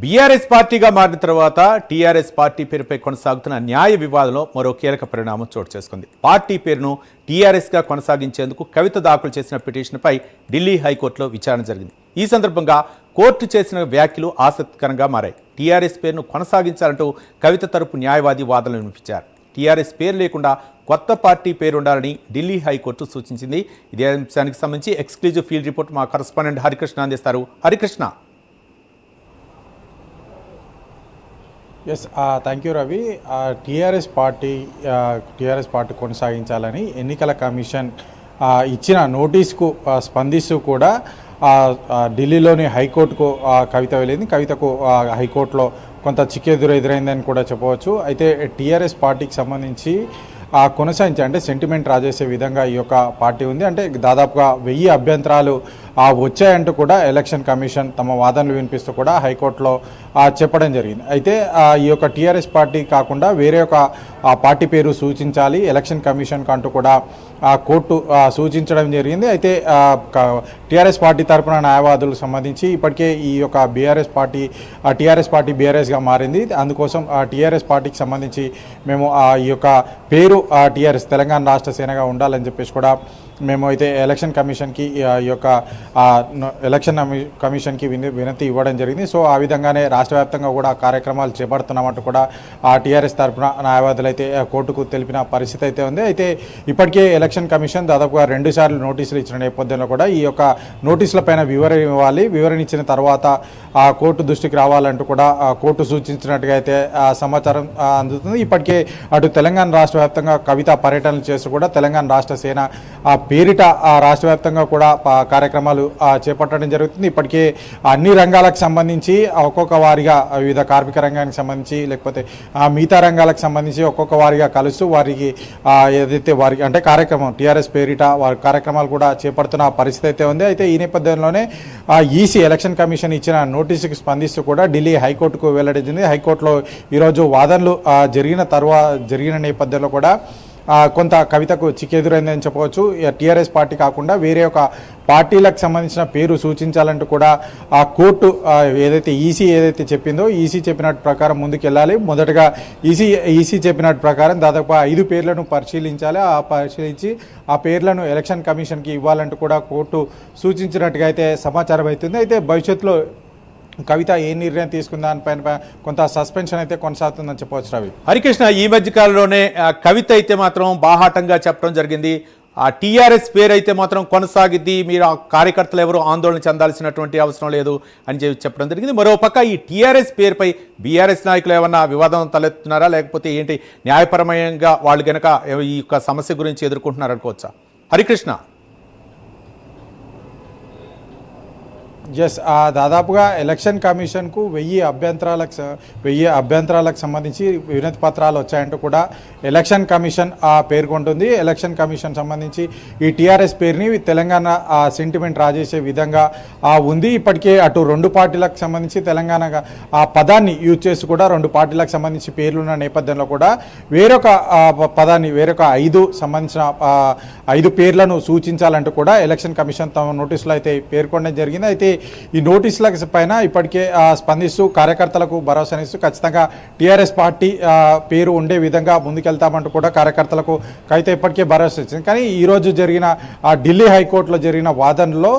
BRS పార్టీగా మారిన తర్వాత టీఆర్ఎస్ పార్టీ పేరుపై కొనసాగుతున్న న్యాయ వివాదంలో మరో కీలక పరిణామం చోటు చేసుకుంది. పార్టీ పేరును టీఆర్ఎస్గా కొనసాగించేందుకు కవిత దాఖలు చేసిన పిటిషన్పై ఢిల్లీ హైకోర్టులో విచారణ జరిగింది. ఈ సందర్భంగా కోర్టు చేసిన వ్యాఖ్యలు ఆసక్తికరంగా మారాయి. టీఆర్ఎస్ పేరును కొనసాగించాలంటూ కవిత తరపు న్యాయవాది వాదనలు వినిపించారు. టీఆర్ఎస్ పేరు లేకుండా కొత్త పార్టీ పేరు ఉండాలని ఢిల్లీ హైకోర్టు సూచించింది. ఇదే అంశానికి సంబంధించి ఎక్స్క్లూజివ్ ఫీల్డ్ రిపోర్ట్ మా కరెస్పాండెంట్ హరికృష్ణ అందిస్తారు. Harikrishna. Yes, thank you Ravi. TRS party కొనసాగించాలని ఎన్నికల కమిషన్ ఇచ్చిన నోటీస్కు స్పందిస్తూ కూడా ఢిల్లీలోని హైకోర్టుకు కవిత వెళ్ళింది. కవితకు హైకోర్టులో కొంత ఎదురైందని కూడా చెప్పవచ్చు. అయితే టీఆర్ఎస్ పార్టీకి సంబంధించి కొనసాగించి అంటే సెంటిమెంట్ రాజేసే విధంగా ఈ యొక్క పార్టీ ఉంది. అంటే దాదాపుగా 1000 అభ్యంతరాలు వచ్చాయంటూ కూడా ఎలక్షన్ కమిషన్ తమ వాదనలు వినిపిస్తూ కూడా హైకోర్టులో చెప్పడం జరిగింది. అయితే ఈ యొక్క టీఆర్ఎస్ పార్టీ కాకుండా వేరే ఒక పార్టీ పేరు సూచించాలి ఎలక్షన్ కమిషన్కి అంటూ కూడా కోర్టు సూచించడం జరిగింది. అయితే టీఆర్ఎస్ పార్టీ తరఫున న్యాయవాదులకు సంబంధించి ఇప్పటికే ఈ యొక్క టీఆర్ఎస్ పార్టీ బీఆర్ఎస్గా మారింది. అందుకోసం టీఆర్ఎస్ పార్టీకి సంబంధించి మేము ఈ యొక్క పేరు టీఆర్ఎస్ తెలంగాణ రాష్ట్ర సేనగా ఉండాలని చెప్పేసి కూడా మేము అయితే ఎలక్షన్ కమిషన్కి ఈ యొక్క కమిషన్కి వినతి ఇవ్వడం జరిగింది. సో ఆ విధంగానే రాష్ట్ర వ్యాప్తంగా కూడా కార్యక్రమాలు చేపడుతున్నామంటూ కూడా టీఆర్ఎస్ తరఫున న్యాయవాదులు అయితే కోర్టుకు తెలిపిన పరిస్థితి అయితే ఉంది. అయితే ఇప్పటికే ఎలక్షన్ కమిషన్ దాదాపుగా 2 సార్లు నోటీసులు ఇచ్చిన నేపథ్యంలో కూడా ఈ యొక్క నోటీసులపైన వివరణ ఇవ్వాలి, వివరణ ఇచ్చిన తర్వాత కోర్టు దృష్టికి రావాలంటూ కూడా కోర్టు సూచించినట్టుగా అయితే సమాచారం అందుతుంది. ఇప్పటికే అటు తెలంగాణ రాష్ట్ర వ్యాప్తంగా కవిత పర్యటనలు చేస్తూ కూడా తెలంగాణ రాష్ట్ర సేన పేరిట రాష్ట్ర వ్యాప్తంగా కూడా కార్యక్రమాలు చేపట్టడం జరుగుతుంది. ఇప్పటికే అన్ని రంగాలకు సంబంధించి ఒక్కొక్క వారిగా వివిధ కార్మిక రంగానికి సంబంధించి లేకపోతే మిగతా రంగాలకు సంబంధించి ఒక్కొక్క వారిగా కలుస్తూ వారికి ఏదైతే వారికి అంటే కార్యక్రమం టీఆర్ఎస్ పేరిట వారి కార్యక్రమాలు కూడా చేపడుతున్న పరిస్థితి అయితే ఉంది. అయితే ఈ నేపథ్యంలోనే ఈసీ ఎలక్షన్ కమిషన్ ఇచ్చిన నోటీసుకి స్పందిస్తూ కూడా ఢిల్లీ హైకోర్టుకు వెల్లడించింది. హైకోర్టులో ఈరోజు వాదనలు జరిగిన నేపథ్యంలో కూడా కొంత కవితకు చిక్కెదురైందని చెప్పవచ్చు. టీఆర్ఎస్ పార్టీ కాకుండా వేరే ఒక పార్టీలకు సంబంధించిన పేరు సూచించాలంటూ కూడా ఆ కోర్టు ఈసీ ఏదైతే చెప్పిందో ఈసీ చెప్పినట్టు ప్రకారం ముందుకెళ్ళాలి. మొదటగా ఈసీ చెప్పినట్టు ప్రకారం దాదాపు 5 పేర్లను పరిశీలించాలి. పరిశీలించి ఆ పేర్లను ఎలక్షన్ కమిషన్కి ఇవ్వాలంటూ కూడా కోర్టు సూచించినట్టుగా అయితే సమాచారం అవుతుంది. అయితే భవిష్యత్తులో కవిత ఏ నిర్ణయం తీసుకుందా దానిపైన కొంత సస్పెన్షన్ అయితే కొనసాగుతుందని చెప్పవచ్చు రవి. హరికృష్ణ, ఈ మధ్య కాలంలోనే కవిత అయితే మాత్రం బాహాటంగా చెప్పడం జరిగింది. ఆ టీఆర్ఎస్ పేరు అయితే మాత్రం కొనసాగిద్ది, మీరు ఆ కార్యకర్తలు ఎవరు ఆందోళన చెందాల్సినటువంటి అవసరం లేదు అని చెప్పడం జరిగింది. మరోపక్క ఈ టీఆర్ఎస్ పేరుపై బీఆర్ఎస్ నాయకులు ఏమన్నా వివాదం తలెత్తున్నారా, లేకపోతే ఏంటి న్యాయపరమంగా వాళ్ళు కనుక ఈ యొక్క సమస్య గురించి ఎదుర్కొంటున్నారు అనుకోవచ్చా? హరికృష్ణ. ఎస్, దాదాపుగా ఎలక్షన్ కమిషన్కు 1000 అభ్యంతరాలకు సంబంధించి వినతి పత్రాలు వచ్చాయంటూ కూడా ఎలక్షన్ కమిషన్ పేర్కొంటుంది. ఎలక్షన్ కమిషన్ సంబంధించి ఈ టీఆర్ఎస్ పేరుని తెలంగాణ సెంటిమెంట్ రాజేసే విధంగా ఉంది. ఇప్పటికే అటు 2 పార్టీలకు సంబంధించి తెలంగాణ ఆ పదాన్ని యూజ్ చేసి కూడా 2 పార్టీలకు సంబంధించి పేర్లున్న నేపథ్యంలో కూడా వేరొక పదాన్ని వేరొక 5 పేర్లను సూచించాలంటూ కూడా ఎలక్షన్ కమిషన్ తమ నోటీసులో అయితే పేర్కొనడం జరిగింది. అయితే ఈ నోటీసుల పైన ఇప్పటికే స్పందిస్తూ కార్యకర్తలకు భరోసానిస్తూ ఖచ్చితంగా టీఆర్ఎస్ పార్టీ పేరు ఉండే విధంగా ముందుకెళ్తామంటూ కూడా కార్యకర్తలకు కవిత ఇప్పటికే భరోసా ఇచ్చింది. కానీ ఈరోజు జరిగిన ఢిల్లీ హైకోర్టులో జరిగిన వాదనలో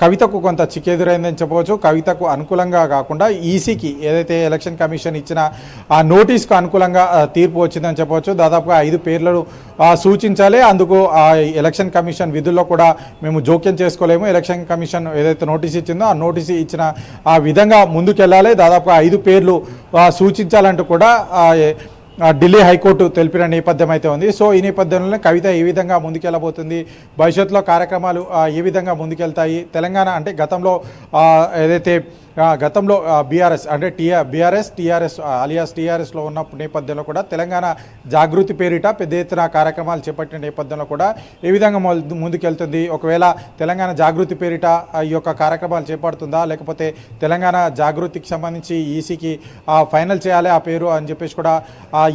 కవితకు కొంత చిక్కెదురైందని చెప్పవచ్చు. కవితకు అనుకూలంగా కాకుండా ఈసీకి ఏదైతే ఎలక్షన్ కమిషన్ ఇచ్చిన ఆ నోటీస్కు అనుకూలంగా తీర్పు వచ్చిందని చెప్పవచ్చు. దాదాపుగా 5 పేర్లను సూచించాలి. అందుకు ఎలక్షన్ కమిషన్ విధుల్లో కూడా మేము జోక్యం చేసుకోలేము. ఎలక్షన్ కమిషన్ ఏదైతే నోటీస్ ఇచ్చిందో ఆ నోటీస్ ఇచ్చిన ఆ విధంగా ముందుకెళ్ళాలి. దాదాపుగా 5 పేర్లు సూచించాలంటూ కూడా ఢిల్లీ హైకోర్టు తెలిపిన నేపథ్యం అయితే ఉంది. సో ఈ నేపథ్యంలోనే కవిత ఏ విధంగా ముందుకెళ్ళబోతుంది, భవిష్యత్తులో కార్యక్రమాలు ఏ విధంగా ముందుకెళ్తాయి, తెలంగాణ అంటే గతంలో బీఆర్ఎస్ అంటే టీఆర్ఎస్ అలియాస్ టీఆర్ఎస్లో ఉన్న నేపథ్యంలో కూడా తెలంగాణ జాగృతి పేరిట పెద్ద ఎత్తున కార్యక్రమాలు చేపట్టిన నేపథ్యంలో కూడా ఏ విధంగా ముందుకెళ్తుంది, ఒకవేళ తెలంగాణ జాగృతి పేరిట ఈ యొక్క కార్యక్రమాలు చేపడుతుందా, లేకపోతే తెలంగాణ జాగృతికి సంబంధించి ఈసీకి ఫైనల్ చేయాలి ఆ పేరు అని చెప్పేసి కూడా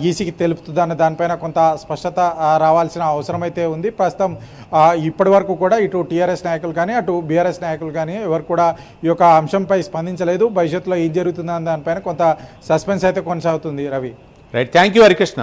ఈసీకి తెలుపుతుంది అన్న దానిపైన కొంత స్పష్టత రావాల్సిన అవసరం అయితే ఉంది. ప్రస్తుతం ఇప్పటి వరకు కూడా ఇటు టీఆర్ఎస్ నాయకులు కానీ అటు బీఆర్ఎస్ నాయకులు కానీ ఎవరు కూడా ఈ యొక్క అంశంపై స్పందించలేదు. భవిష్యత్తులో ఏం జరుగుతుందన్న దానిపైన కొంత సస్పెన్స్ అయితే కొనసాగుతుంది. Ravi, right, thank you Harikrishna.